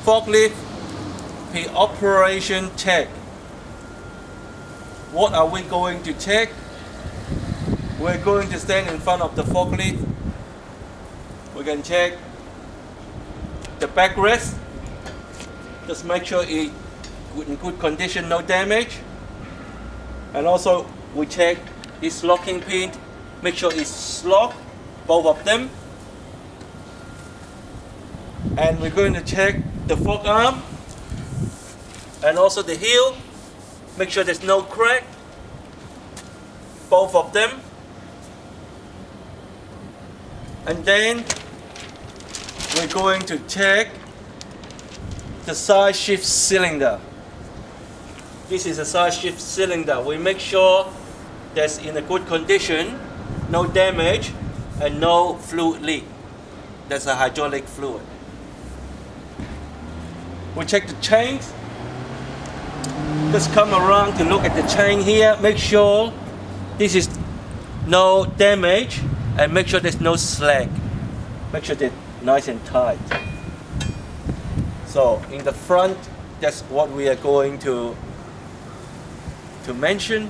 forklift pre-operation check. What are we going to check? We're going to stand in front of the forklift. We can check the backrest. Just make sure it's in good condition, no damage. And also we check this locking pin. Make sure it's locked, both of them. And we're going to check the fork arm and also the heel. Make sure there's no crack, both of them. And then we're going to check the side shift cylinder. This is a side shift cylinder. We make sure that's in a good condition, no damage, and no fluid leak. That's a hydraulic fluid. We check the chains. Just come around to look at the chain here. Make sure this is no damage, and make sure there's no slack. Make sure they're nice and tight. So in the front, that's what we are going to mention.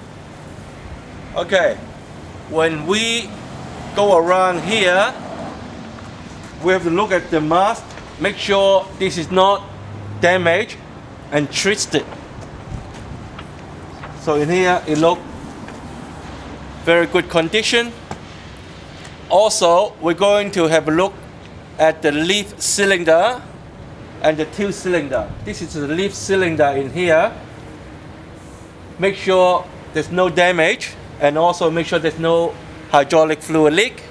Okay, when we go around here, we have to look at the mast. Make sure this is not damaged and twisted. So in here it looks very good condition. Also, we're going to have a look at the leaf cylinder and the tail cylinder. This is the leaf cylinder in here. Make sure there's no damage, and also make sure there's no hydraulic fluid leak.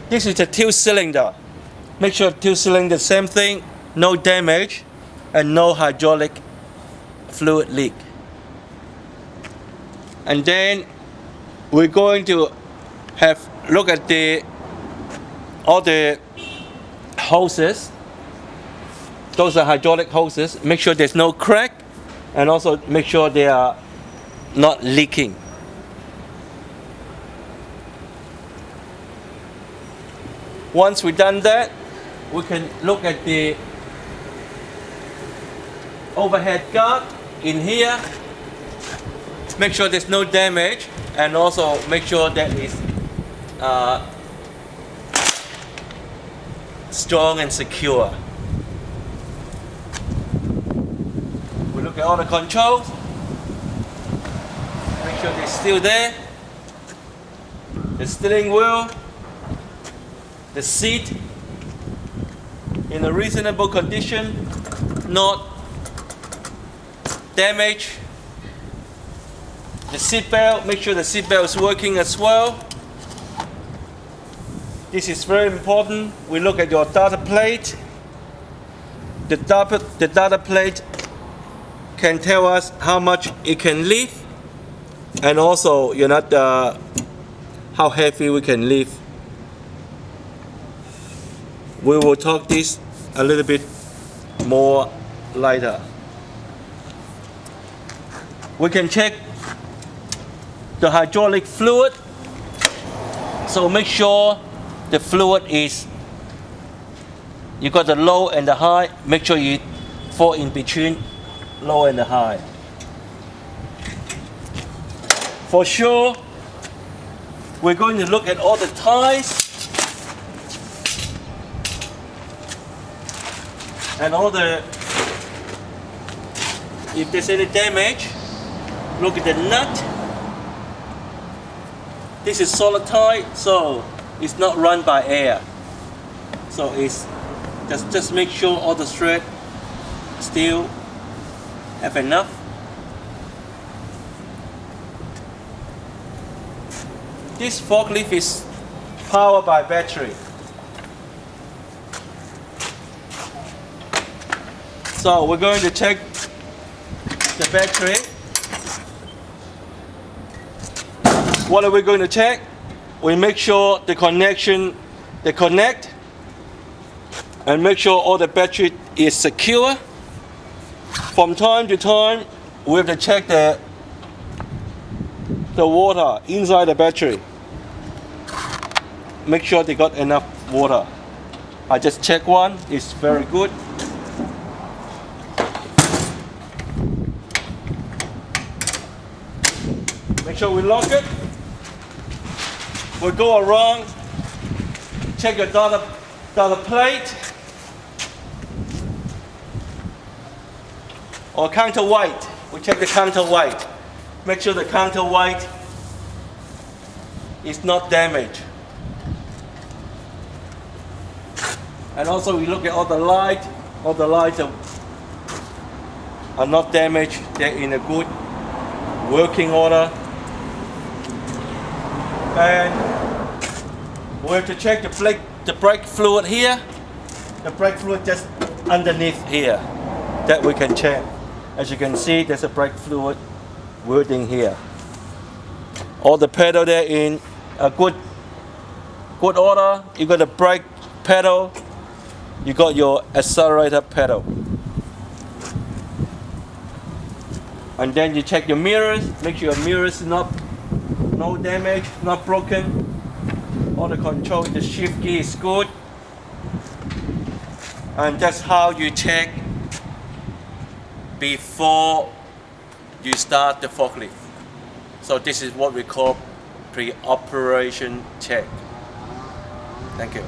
This is the tail cylinder. Make sure tail cylinder, same thing, no damage and no hydraulic fluid leak. And then we're going to have look at all the hoses. Those are hydraulic hoses. Make sure there's no crack, and also make sure they are not leaking. Once we've done that, we can look at the overhead guard in here. Make sure there's no damage, and also make sure that it's strong and secure. We look at all the controls. Make sure they're still there. The steering wheel, the seat in a reasonable condition, not damaged. The seat belt, make sure the seat belt is working as well. This is very important. We look at your data plate. The data plate can tell us how much it can lift, and also how heavy we can lift. We will talk this a little bit more later. We can check the hydraulic fluid. So make sure the fluid is, you got the low and the high. Make sure you fall in between low and the high. For sure, we're going to look at all the tires and all the, if there's any damage. Look at the nut. This is solid tie, so it's not run by air. So it's just make sure all the thread still have enough. This forklift is powered by battery. So we're going to check the battery. What are we going to check? We make sure they connect, and make sure all the battery is secure. From time to time, we have to check the water inside the battery. Make sure they got enough water. I just check one, it's very good. Make sure we lock it. We'll go around, check your dollar plate or counterweight. We check the counterweight. Make sure the counterweight is not damaged. And also we look at all the lights are not damaged, they're in a good working order. And we have to check the brake fluid here. The brake fluid just underneath here that we can check. As you can see, there's a brake fluid wording here. All the pedal there in a good order. You got the brake pedal, you got your accelerator pedal. And then you check your mirrors, make sure your mirrors no damage, not broken. All the control, the shift key is good. And that's how you check before you start the forklift. So this is what we call pre-operation check. Thank you.